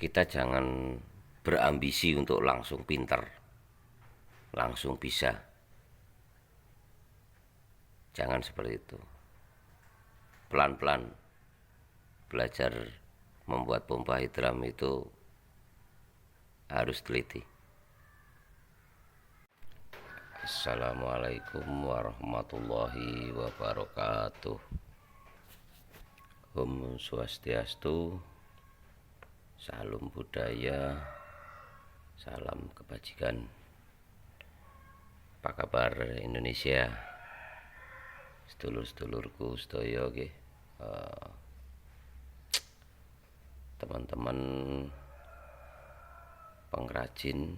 kita jangan berambisi untuk langsung pinter, langsung bisa. Jangan seperti itu. Pelan-pelan belajar membuat pompa hidram itu harus teliti. Assalamualaikum warahmatullahi wabarakatuh. Om Swastiastu, salam budaya, salam kebajikan. Apa kabar Indonesia? Sedulur-sedulurku sedaya nggih. Teman-teman pengrajin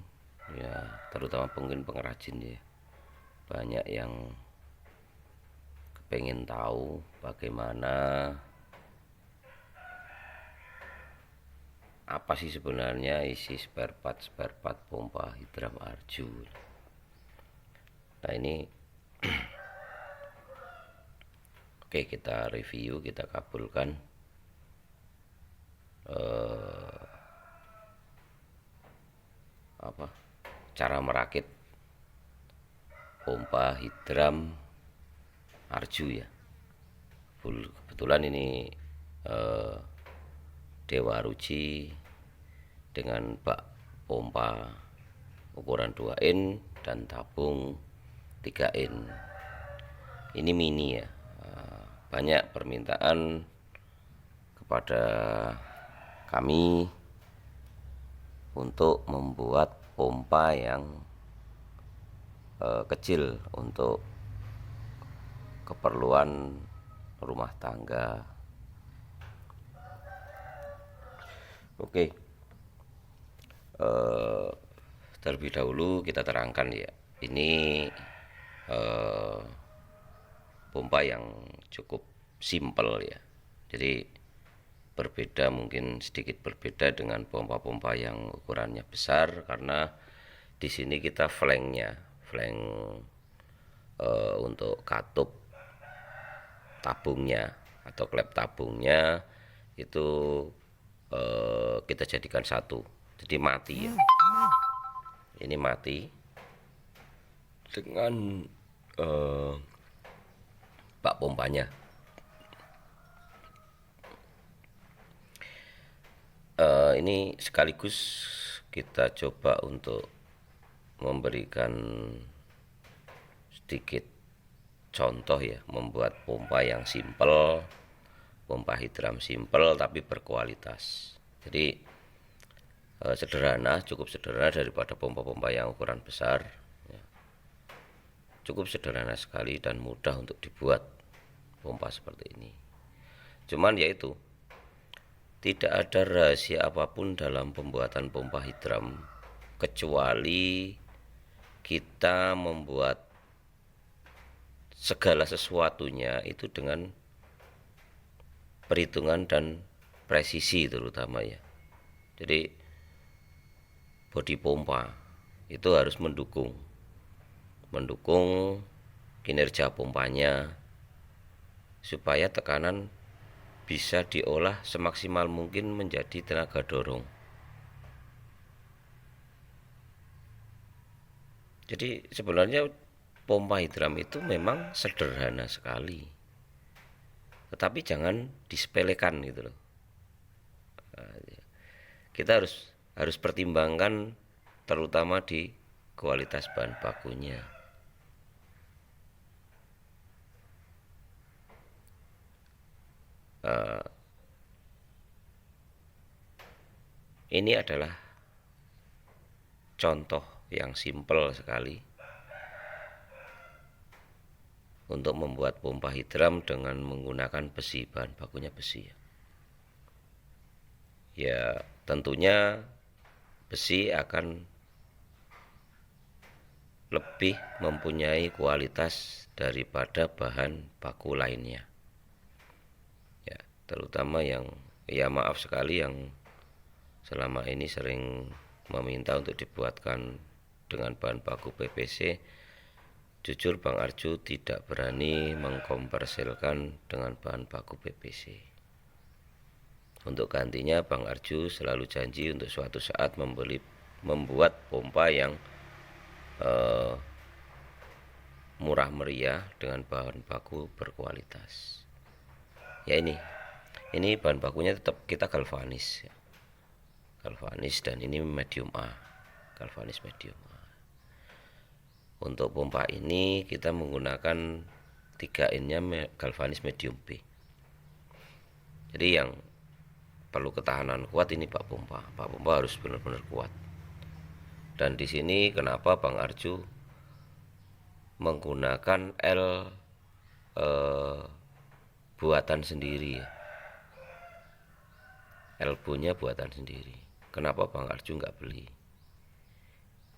ya, terutama mungkin pengrajin ya. Banyak yang kepengen tahu bagaimana apa sih sebenarnya isi spare part pompa hidram Arju. Nah ini oke, kita review, kita kabulkan cara merakit pompa hidram Arju ya. Kebetulan ini Dewa Ruci dengan bak pompa ukuran 2 in dan tabung 3 in. Ini mini ya. Banyak permintaan kepada kami untuk membuat pompa yang kecil untuk keperluan rumah tangga. Oke, terlebih dahulu kita terangkan ya, ini pompa yang cukup simple ya. Jadi berbeda, mungkin sedikit berbeda dengan pompa-pompa yang ukurannya besar, karena di sini kita flank untuk katup tabungnya atau klep tabungnya itu kita jadikan satu, jadi mati ya. Ini mati dengan bak pompanya. Ini sekaligus kita coba untuk memberikan sedikit contoh ya, membuat pompa yang simple, pompa hidram simple tapi berkualitas. Jadi sederhana, cukup sederhana daripada pompa-pompa yang ukuran besar ya. Cukup sederhana sekali dan mudah untuk dibuat pompa seperti ini. Cuman yaitu tidak ada rahasia apapun dalam pembuatan pompa hidram kecuali kita membuat segala sesuatunya itu dengan perhitungan dan presisi terutama ya. Jadi bodi pompa itu harus mendukung kinerja pompanya supaya tekanan bisa diolah semaksimal mungkin menjadi tenaga dorong. Jadi sebenarnya pompa hidram itu memang sederhana sekali, tetapi jangan disepelekan gitu loh. Kita harus pertimbangkan terutama di kualitas bahan bakunya. Ini adalah contoh yang simpel sekali untuk membuat pompa hidram dengan menggunakan besi, bahan bakunya besi. Ya tentunya besi akan lebih mempunyai kualitas daripada bahan baku lainnya ya, terutama yang ya maaf sekali yang selama ini sering meminta untuk dibuatkan dengan bahan baku PVC. Jujur Bang Arju tidak berani mengkomersilkan dengan bahan baku PVC. Untuk gantinya Bang Arju selalu janji untuk suatu saat membuat pompa yang murah meriah dengan bahan baku berkualitas. Ya ini bahan bakunya tetap kita galvanis ya. Galvanis dan ini medium A, galvanis medium A. Untuk pompa ini kita menggunakan 3 innya galvanis medium B. Jadi yang perlu ketahanan kuat ini Pak Pompa harus benar-benar kuat. Dan di sini kenapa Bang Arju menggunakan L buatan sendiri ya. Elbow-nya buatan sendiri. Kenapa Bang Arju nggak beli?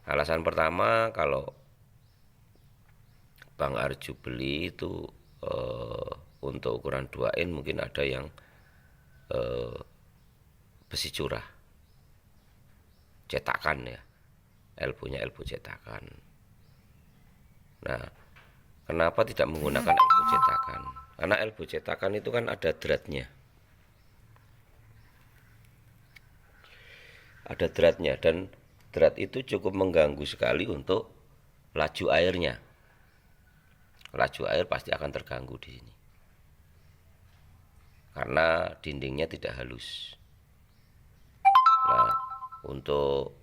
Alasan pertama, kalau Bang Arju beli itu untuk ukuran 2 in mungkin ada yang besi curah cetakan ya, elbow-nya elbow cetakan. Nah, kenapa tidak menggunakan elbow cetakan? Karena elbow cetakan itu kan ada dratnya. Ada dratnya dan drat itu cukup mengganggu sekali untuk laju airnya. Laju air pasti akan terganggu di sini. Karena dindingnya tidak halus. Nah, untuk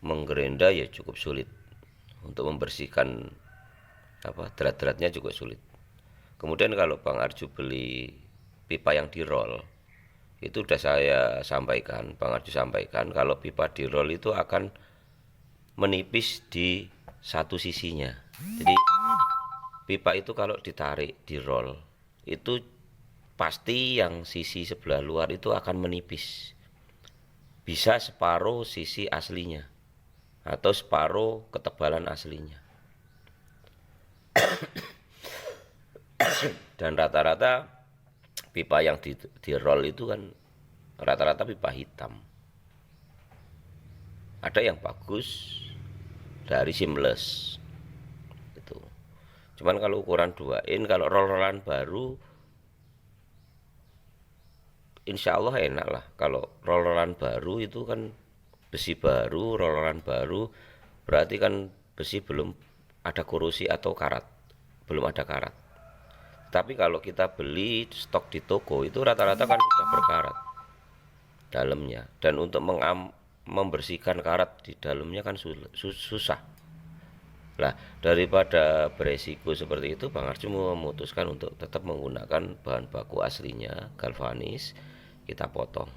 menggerenda ya cukup sulit. Untuk membersihkan drat-dratnya juga sulit. Kemudian kalau Bang Arju beli pipa yang di roll, itu sudah saya sampaikan, Bang Arju sampaikan kalau pipa di roll itu akan menipis di satu sisinya. Jadi pipa itu kalau ditarik di roll itu pasti yang sisi sebelah luar itu akan menipis, bisa separuh sisi aslinya atau separuh ketebalan aslinya. Dan rata-rata pipa yang di roll itu kan rata-rata pipa hitam. Ada yang bagus dari seamless itu. Cuman kalau ukuran 2 in, kalau roll-rollan baru insya Allah enak lah. Kalau roll-rollan baru itu kan besi baru, roll-rollan baru, berarti kan besi belum ada korosi atau karat, belum ada karat. Tapi kalau kita beli stok di toko itu rata-rata kan sudah berkarat dalamnya, dan untuk membersihkan karat di dalamnya kan susah. Nah, daripada beresiko seperti itu, Bang Arju memutuskan untuk tetap menggunakan bahan baku aslinya, galvanis, kita potong.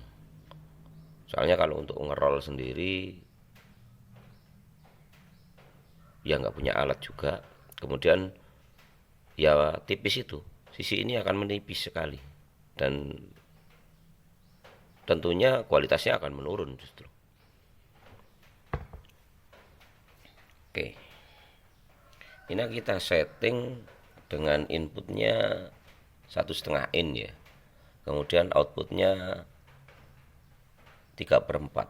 Soalnya kalau untuk ngerol sendiri ya nggak punya alat juga. Kemudian ya tipis itu, sisi ini akan menipis sekali dan tentunya kualitasnya akan menurun justru. Oke, ini kita setting dengan inputnya 1,5 in ya, kemudian outputnya 3/4.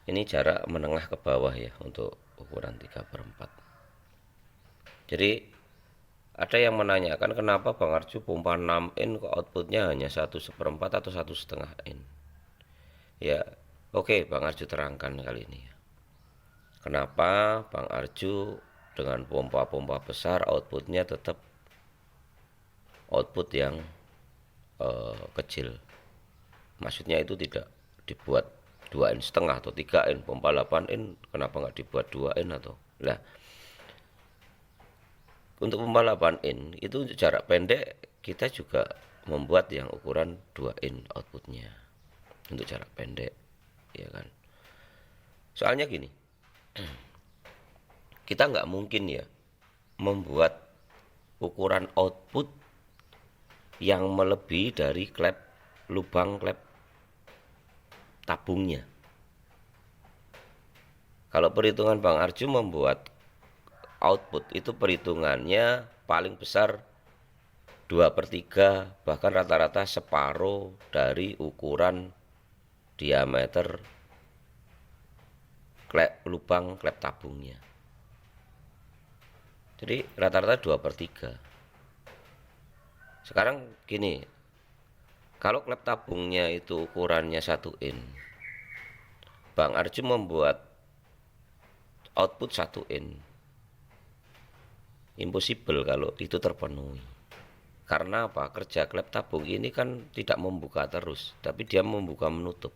Ini jarak menengah ke bawah ya untuk ukuran 3/4. Jadi ada yang menanyakan kenapa Bang Arju pompa 6 in kok outputnya hanya 1/4 atau 1,5 in. Ya oke, Bang Arju terangkan kali ini ya. Kenapa Bang Arju dengan pompa-pompa besar outputnya tetap output yang kecil. Maksudnya itu tidak dibuat 2,5 in atau 3 in, pompa 8 in kenapa nggak dibuat 2 in atau lah. Untuk pompa 8 in itu jarak pendek kita juga membuat yang ukuran 2 in outputnya untuk jarak pendek ya kan. Soalnya gini, kita nggak mungkin ya membuat ukuran output yang melebihi dari lubang klep tabungnya. Kalau perhitungan Bang Arju membuat output itu perhitungannya paling besar 2/3, bahkan rata-rata separuh dari ukuran diameter lubang klep tabungnya. Jadi rata-rata 2/3. Sekarang gini, Kalau klep tabungnya itu ukurannya 1 in, Bang Arju membuat output 1 in, impossible kalau itu terpenuhi. Karena apa? Kerja klep tabung ini kan tidak membuka terus, tapi dia membuka menutup.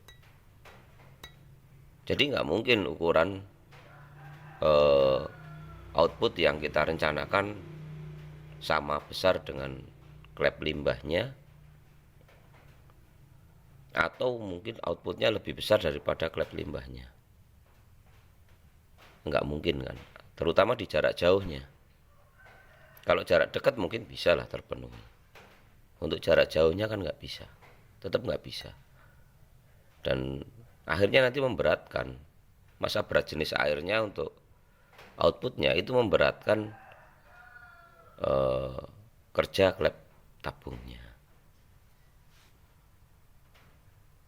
Jadi nggak mungkin ukuran output yang kita rencanakan sama besar dengan klep limbahnya, atau mungkin outputnya lebih besar daripada klep limbahnya. Nggak mungkin kan, terutama di jarak jauhnya. Kalau jarak dekat mungkin bisa lah terpenuhi. Untuk jarak jauhnya kan nggak bisa, tetap nggak bisa. Dan akhirnya nanti memberatkan. Masa berat jenis airnya untuk outputnya itu memberatkan kerja klep tabungnya.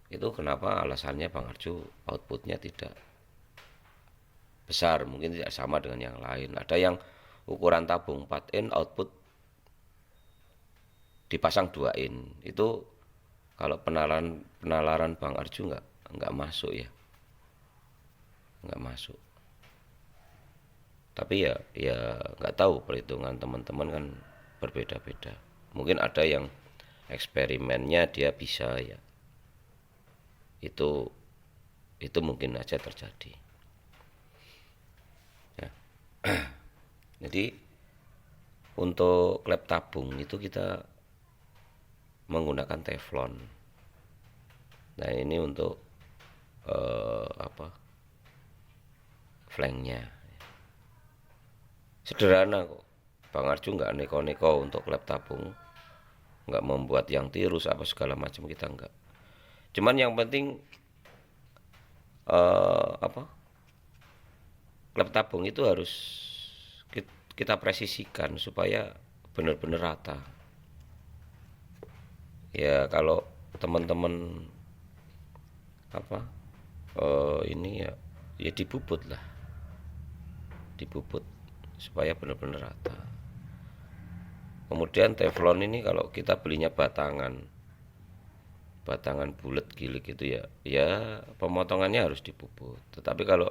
Itu kenapa alasannya Bang Arju outputnya tidak besar, mungkin tidak sama dengan yang lain. Ada yang ukuran tabung 4 in output dipasang 2 in. Itu kalau penalaran Bang Arju nggak masuk ya, nggak masuk. Tapi ya nggak tahu, perhitungan teman-teman kan berbeda-beda. Mungkin ada yang eksperimennya dia bisa ya, itu mungkin aja terjadi ya. Jadi untuk klep tabung itu kita menggunakan teflon. Nah ini untuk flanknya sederhana kok. Bang Arju nggak neko-neko untuk klep tabung, nggak membuat yang tirus apa segala macam, kita nggak. Cuman yang penting klep tabung itu harus kita presisikan supaya benar-benar rata. Ya kalau teman-teman ini ya dibubut lah, dibubut supaya benar-benar rata. Kemudian teflon ini kalau kita belinya batangan bulat gilik itu ya pemotongannya harus dibubut. Tetapi kalau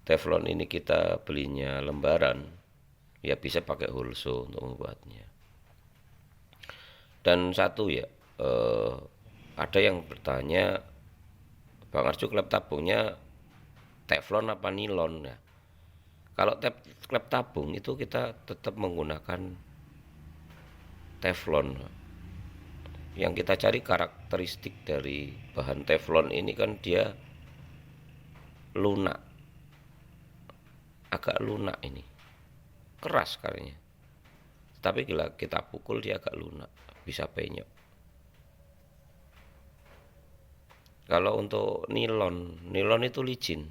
teflon ini kita belinya lembaran, ya bisa pakai hulso untuk membuatnya. Dan satu ya, ada yang bertanya, Bang Arju klep tabungnya teflon apa nilon ya? Kalau klep tabung itu kita tetap menggunakan teflon. Yang kita cari karakteristik dari bahan teflon ini kan dia lunak, agak lunak ini, keras kayaknya. Tapi bila kita pukul dia agak lunak, bisa penyok. Kalau untuk nilon itu licin.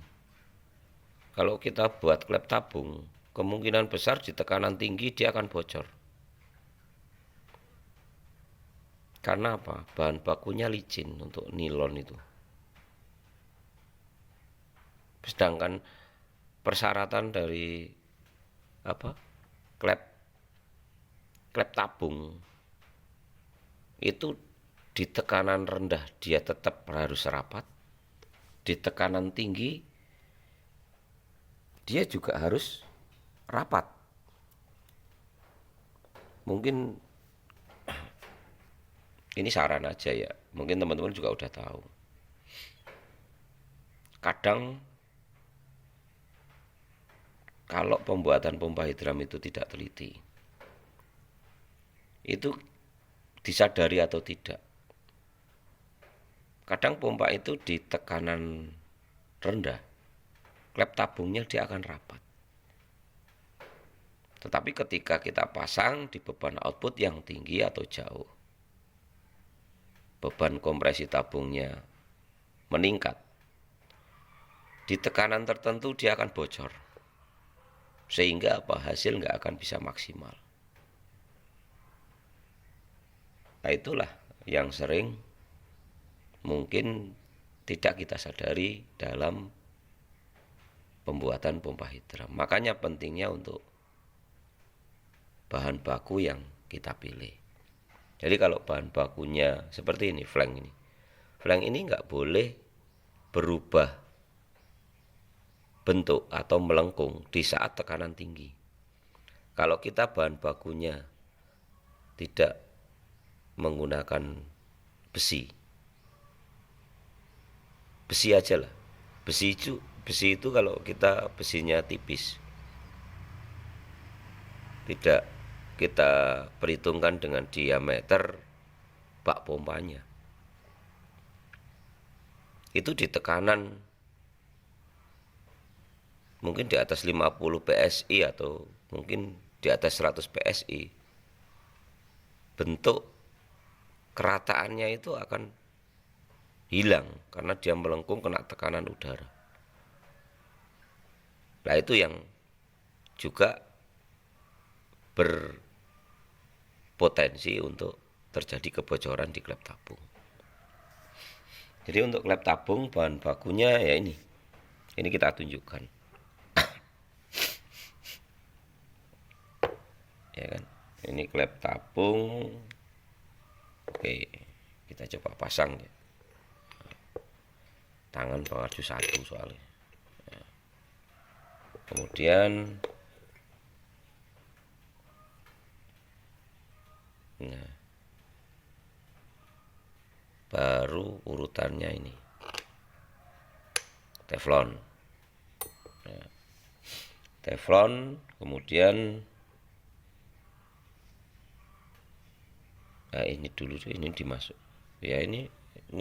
Kalau kita buat klep tabung, kemungkinan besar di tekanan tinggi dia akan bocor. Karena apa? Bahan bakunya licin untuk nilon itu. Sedangkan persyaratan dari klep tabung itu di tekanan rendah dia tetap harus rapat, di tekanan tinggi dia juga harus rapat. Mungkin ini saran aja ya, mungkin teman-teman juga udah tahu. Kadang kalau pembuatan pompa hidram itu tidak teliti, itu disadari atau tidak, kadang pompa itu di tekanan rendah, klep tabungnya dia akan rapat. Tetapi ketika kita pasang di beban output yang tinggi atau jauh, beban kompresi tabungnya meningkat, di tekanan tertentu dia akan bocor, sehingga hasil nggak akan bisa maksimal. Nah itulah yang sering mungkin tidak kita sadari dalam pembuatan pompa hidram. Makanya pentingnya untuk bahan baku yang kita pilih. Jadi kalau bahan bakunya seperti ini, flank ini nggak boleh berubah bentuk atau melengkung di saat tekanan tinggi. Kalau kita bahan bakunya tidak menggunakan besi, besi aja lah. Besi itu kalau kita besinya tipis, tidak kita perhitungkan dengan diameter bak pompanya, itu di tekanan mungkin di atas 50 PSI atau mungkin di atas 100 PSI, bentuk kerataannya itu akan hilang karena dia melengkung kena tekanan udara. Nah itu yang juga berpotensi untuk terjadi kebocoran di klep tabung. Jadi untuk klep tabung bahan bakunya ya ini kita tunjukkan. Ya kan, ini klep tabung. Oke, kita coba pasang ya. Tangan Bang Arjo satu soalnya. Kemudian nah, baru urutannya ini teflon. Nah, teflon, kemudian nah ini dulu, ini dimasuk ya, ini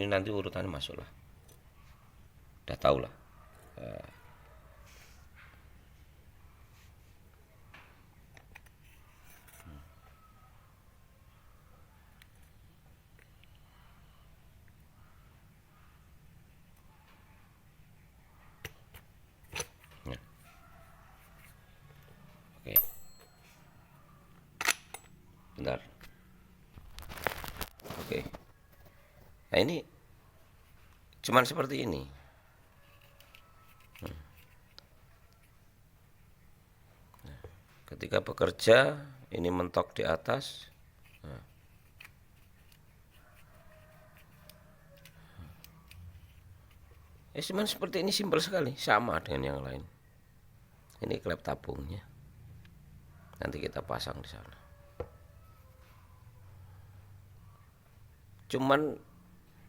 nanti urutannya masuk lah, udah tahu lah. Oke, bentar. Oke, nah ini cuman seperti ini. Ketika bekerja ini mentok di atas. Nah. Cuman seperti ini, simpel sekali, sama dengan yang lain. Ini klep tabungnya. Nanti kita pasang di sana. Cuman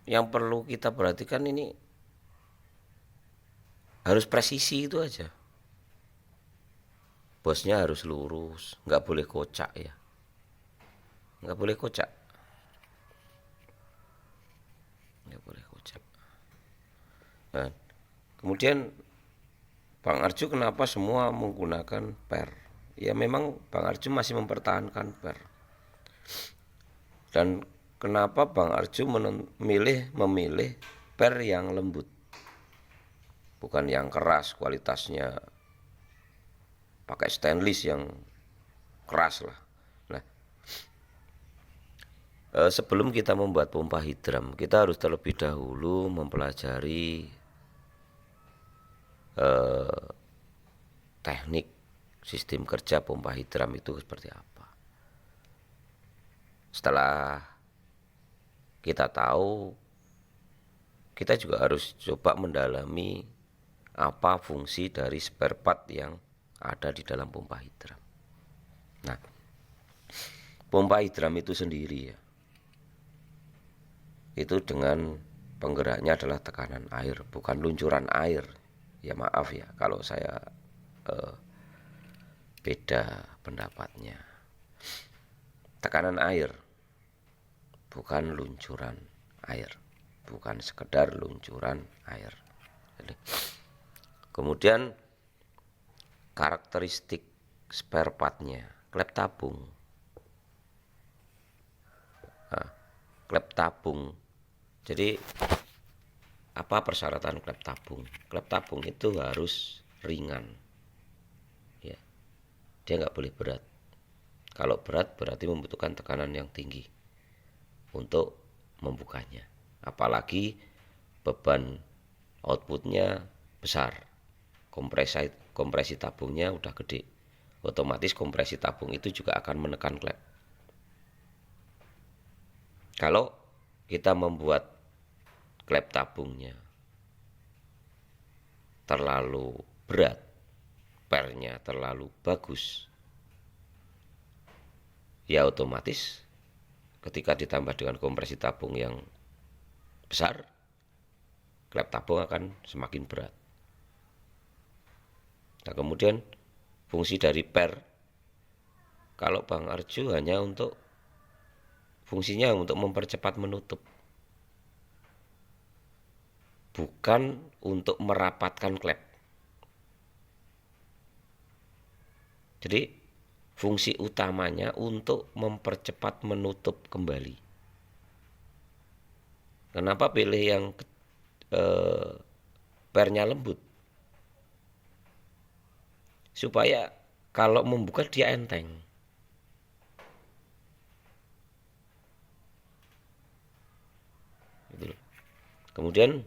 yang perlu kita perhatikan ini harus presisi itu aja. Bosnya harus lurus, nggak boleh kocak ya, nggak boleh kocak, nggak boleh kocak. Nah, kemudian Bang Arjo kenapa semua menggunakan per? Ya memang Bang Arjo masih mempertahankan per. Dan kenapa Bang Arjo memilih per yang lembut, bukan yang keras kualitasnya, pakai stainless yang keras lah. Nah, sebelum kita membuat pompa hidram, kita harus terlebih dahulu mempelajari teknik sistem kerja pompa hidram itu seperti apa. Setelah kita tahu, kita juga harus coba mendalami apa fungsi dari spare part yang ada di dalam pompa hidram. Nah, pompa hidram itu sendiri ya, itu dengan penggeraknya adalah tekanan air, bukan luncuran air. Ya maaf ya kalau saya beda pendapatnya. Tekanan air, bukan luncuran air, bukan sekedar luncuran air. Jadi, kemudian karakteristik spare partnya, klep tabung. Nah, klep tabung. Jadi apa persyaratan klep tabung? Klep tabung itu harus ringan. Ya, dia nggak boleh berat. Kalau berat berarti membutuhkan tekanan yang tinggi untuk membukanya. Apalagi beban outputnya besar. Kompresi tabungnya udah gede, otomatis kompresi tabung itu juga akan menekan klep. Kalau kita membuat klep tabungnya terlalu berat, pernya terlalu bagus, ya otomatis ketika ditambah dengan kompresi tabung yang besar, klep tabung akan semakin berat. Nah, kemudian fungsi dari per, kalau Bang Arju hanya fungsinya untuk mempercepat menutup, bukan untuk merapatkan klep. Jadi fungsi utamanya untuk mempercepat menutup kembali. Kenapa pilih yang pernya lembut? Supaya kalau membuka dia enteng. Gitu. Kemudian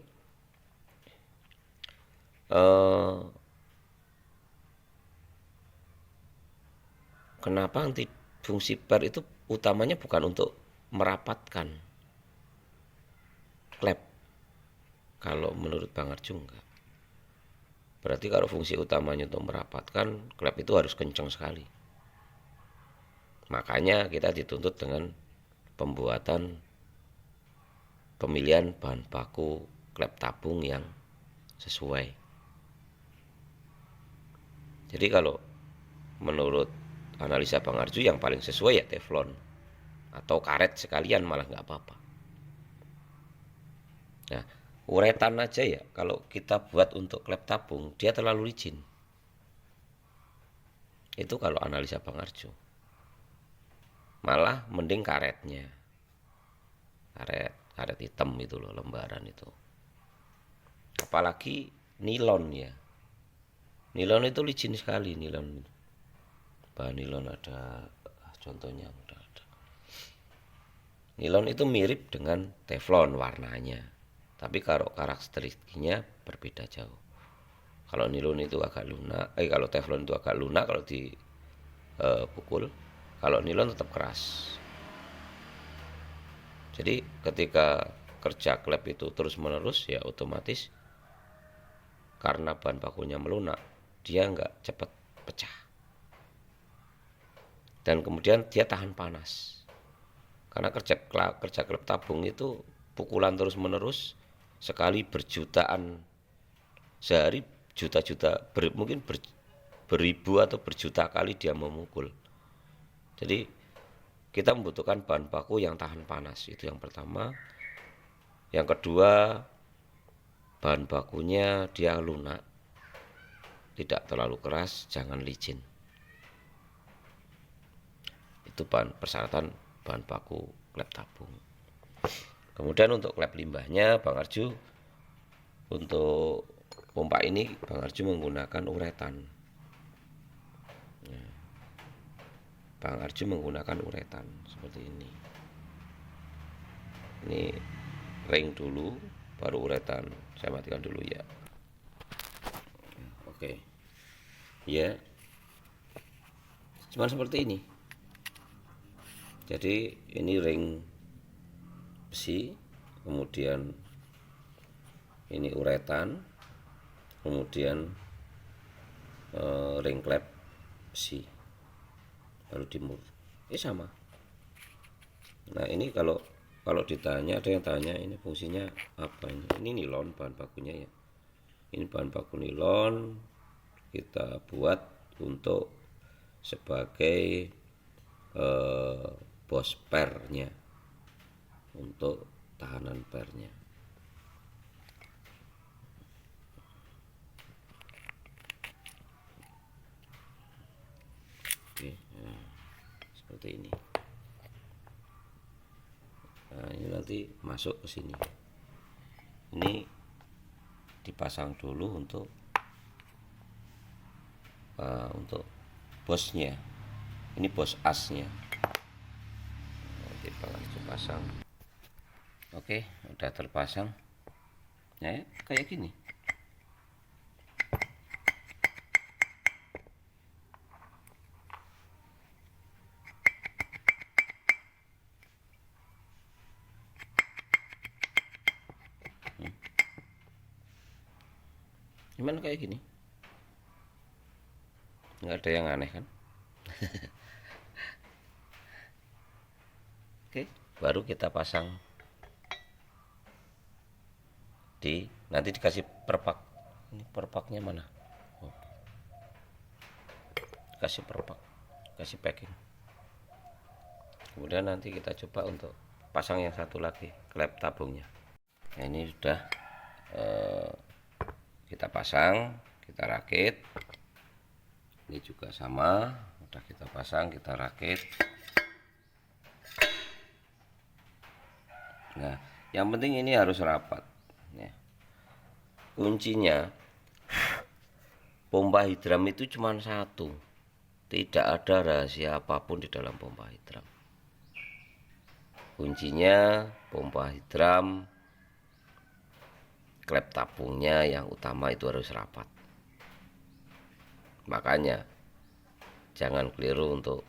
kenapa nanti fungsi per itu utamanya bukan untuk merapatkan klep? Kalau menurut Bang Arju enggak. Berarti kalau fungsi utamanya untuk merapatkan, klep itu harus kencang sekali. Makanya kita dituntut dengan pemilihan bahan baku klep tabung yang sesuai. Jadi kalau menurut analisa Bang Arju yang paling sesuai ya teflon atau karet sekalian, malah nggak apa-apa. Nah, uretan aja ya, kalau kita buat untuk klep tabung dia terlalu licin. Itu kalau analisa Bang Arju. Malah mending karetnya, karet hitam itu loh, lembaran itu. Apalagi nilon ya, nilon itu licin sekali. Bahan nilon ada contohnya, udah ada. Nilon itu mirip dengan teflon warnanya, tapi kalau karakteristiknya berbeda jauh. Kalau nilon itu agak lunak, kalau teflon itu agak lunak kalau dipukul. Kalau nilon tetap keras. Jadi ketika kerja klep itu terus menerus, ya otomatis karena bahan bakunya melunak, dia nggak cepat pecah. Dan kemudian dia tahan panas. Karena kerja klep tabung itu pukulan terus menerus, sekali berjutaan, sehari juta-juta, mungkin beribu atau berjuta kali dia memukul. Jadi kita membutuhkan bahan baku yang tahan panas, itu yang pertama. Yang kedua, bahan bakunya dia lunak, tidak terlalu keras, jangan licin. Itu persyaratan bahan baku klep tabung. Kemudian untuk klep limbahnya, Bang Arju untuk pompa ini Bang Arju menggunakan uretan. Bang Arju menggunakan uretan seperti ini. Ini ring dulu, baru uretan. Saya matikan dulu ya. Oke. Ya. Cuman seperti ini. Jadi ini ring besi, kemudian ini uretan, kemudian ring klep besi, baru dimur. Ini sama. Nah ini kalau ditanya, ada yang tanya ini fungsinya apa ini? Ini nilon bahan bakunya ya. Ini bahan baku nilon kita buat untuk sebagai bos pernya, untuk tahanan pernya. Oke, nah, seperti ini. Nah, ini nanti masuk ke sini. Ini dipasang dulu untuk bosnya. Ini bos asnya. Nanti pasang. Oke, udah terpasang. Nah, kayak gini. Gimana kayak gini? Nggak ada yang aneh kan? Oke, baru kita pasang nanti dikasih perpak. Ini perpaknya mana? Oh, kasih perpak, kasih packing. Kemudian nanti kita coba untuk pasang yang satu lagi, klep tabungnya. Nah, ini sudah kita pasang, kita rakit. Ini juga sama, udah kita pasang, kita rakit. Nah, yang penting ini harus rapat ya. Kuncinya pompa hidram itu cuma satu, tidak ada rahasia apapun di dalam pompa hidram. Kuncinya pompa hidram, klep tabungnya yang utama itu harus rapat. Makanya jangan keliru untuk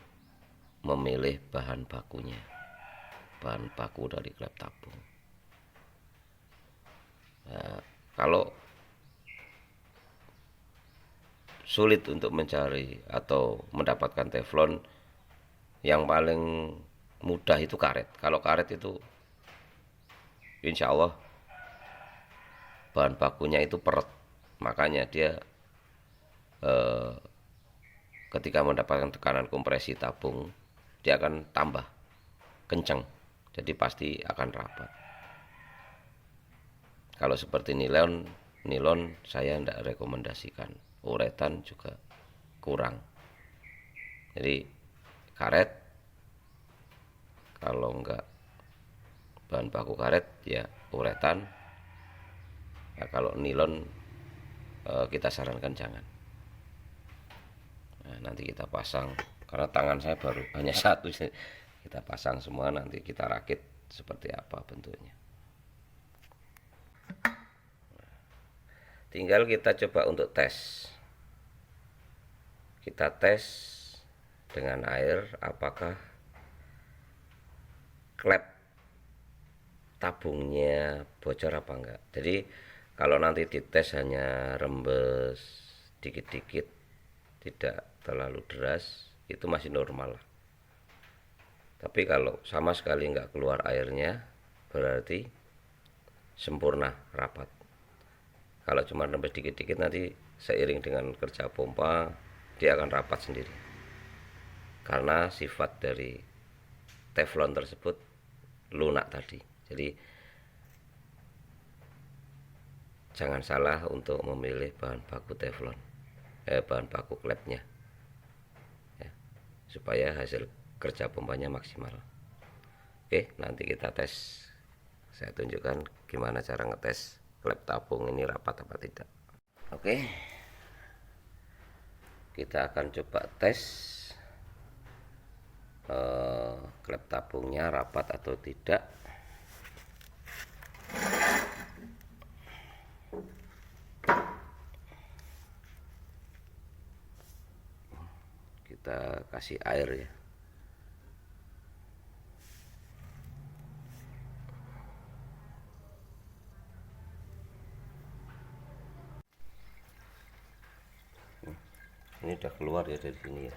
memilih bahan bakunya, bahan baku dari klep tabung. Nah, kalau sulit untuk mencari atau mendapatkan teflon, yang paling mudah itu karet. Kalau karet itu insya Allah bahan bakunya itu peret, makanya dia ketika mendapatkan tekanan kompresi tabung dia akan tambah kencang, jadi pasti akan rapat. Kalau seperti nilon saya tidak rekomendasikan, uretan juga kurang. Jadi karet, kalau enggak bahan baku karet ya uretan. Ya, kalau nilon kita sarankan jangan. Nah, nanti kita pasang, karena tangan saya baru hanya satu, kita pasang semua, nanti kita rakit seperti apa bentuknya. Tinggal kita coba untuk tes. Kita tes dengan air apakah klep tabungnya bocor apa enggak. Jadi kalau nanti dites hanya rembes dikit-dikit, tidak terlalu deras, itu masih normal. Tapi kalau sama sekali enggak keluar airnya, berarti sempurna rapat. Kalau cuma rembes dikit-dikit, nanti seiring dengan kerja pompa dia akan rapat sendiri, karena sifat dari teflon tersebut lunak tadi. Jadi jangan salah untuk memilih bahan baku teflon, bahan baku klepnya ya, supaya hasil kerja pompanya maksimal. Oke, nanti kita tes, saya tunjukkan gimana cara ngetes klep tabung ini rapat apa tidak. Oke, kita akan coba tes klep tabungnya rapat atau tidak. Kita kasih air ya. Ini udah keluar ya dari sini ya.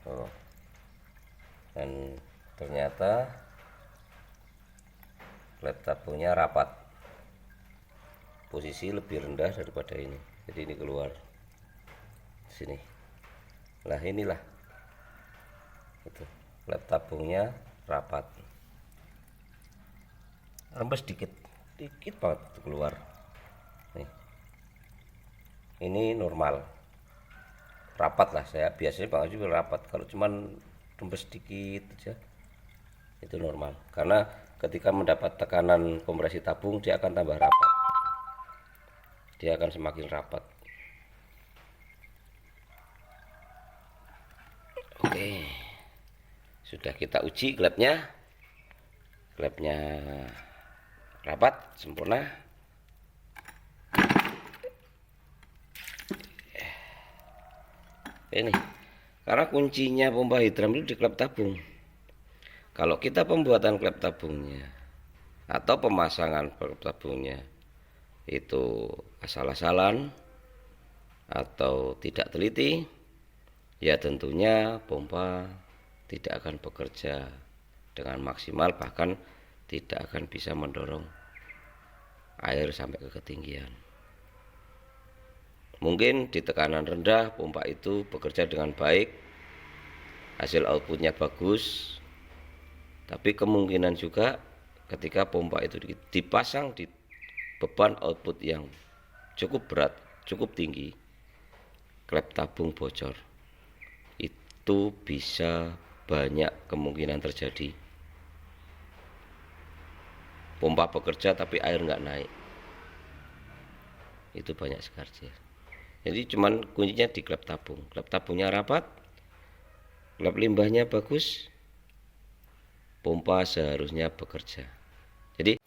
Oh. Dan ternyata klep tabungnya rapat, posisi lebih rendah daripada ini, jadi ini keluar sini. Nah inilah itu klep tabungnya rapat, rembes dikit banget keluar nih. Ini normal rapat lah, saya biasanya Bang Aji rapat. Kalau cuman rembes dikit aja itu normal, karena ketika mendapat tekanan kompresi tabung dia akan tambah rapat, dia akan semakin rapat. Oke, sudah kita uji klepnya rapat sempurna. Ini karena kuncinya pompa hidram itu di klep tabung. Kalau kita pembuatan klep tabungnya atau pemasangan klep tabungnya itu asal-asalan atau tidak teliti, ya tentunya pompa tidak akan bekerja dengan maksimal, bahkan tidak akan bisa mendorong air sampai ke ketinggian. Mungkin di tekanan rendah pompa itu bekerja dengan baik, hasil outputnya bagus, tapi kemungkinan juga ketika pompa itu dipasang di beban output yang cukup berat, cukup tinggi, klep tabung bocor. Itu bisa banyak kemungkinan terjadi. Pompa bekerja tapi air nggak naik. Itu banyak sekali. Jadi cuman kuncinya di klep tabung. Klep tabungnya rapat, klep limbahnya bagus, pompa seharusnya bekerja. Jadi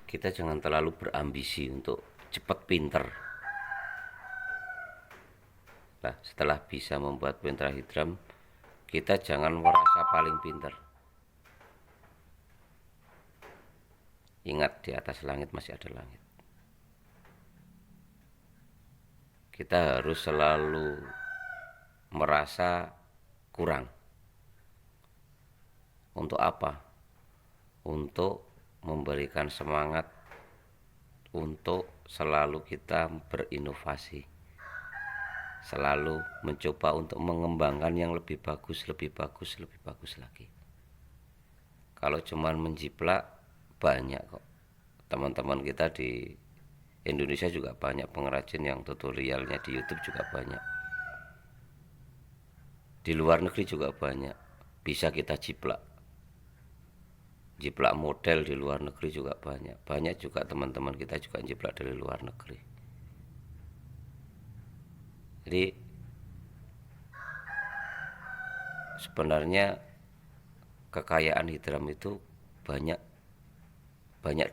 kita jangan terlalu berambisi untuk cepat pinter. Nah, setelah bisa membuat pentrahidram, kita jangan merasa paling pinter. Ingat, di atas langit masih ada langit. Kita harus selalu merasa kurang. Untuk apa? Untuk memberikan semangat untuk selalu kita berinovasi, selalu mencoba untuk mengembangkan yang lebih bagus, lebih bagus, lebih bagus lagi. Kalau cuman menjiplak, banyak kok. Teman-teman kita di Indonesia juga banyak pengrajin yang tutorialnya di YouTube juga banyak. Di luar negeri juga banyak. Bisa kita jiplak. Jiplak model di luar negeri juga banyak. Banyak juga teman-teman kita juga jiplak dari luar negeri. Jadi sebenarnya kekayaan hidram itu banyak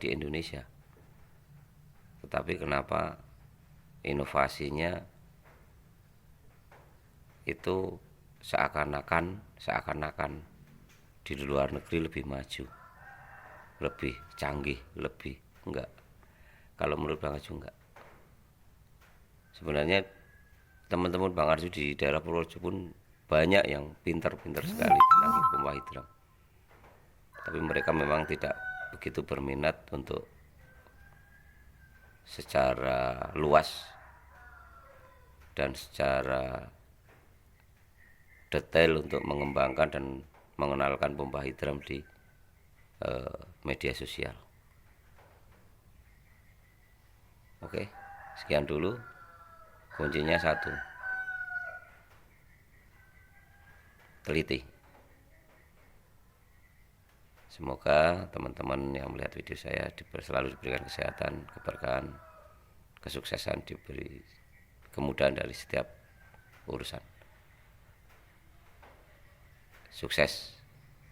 di Indonesia. Tetapi kenapa inovasinya itu seakan-akan di luar negeri lebih maju, lebih canggih, lebih enggak. Kalau menurut Bang Arjo enggak. Sebenarnya teman-teman Bang Arjo di daerah Purworejo pun banyak yang pintar-pintar sekali tentang pompa hidram. Tapi mereka memang tidak begitu berminat untuk secara luas dan secara detail untuk mengembangkan dan mengenalkan pompa hidram di media sosial. Oke, sekian dulu. Kuncinya satu, teliti. Semoga teman-teman yang melihat video saya selalu diberikan kesehatan, keberkahan, kesuksesan, diberi kemudahan dari setiap urusan. Sukses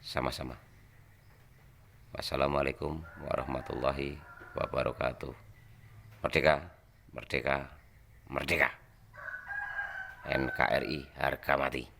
sama-sama. Wassalamualaikum warahmatullahi wabarakatuh. Merdeka, merdeka, merdeka. NKRI harga mati.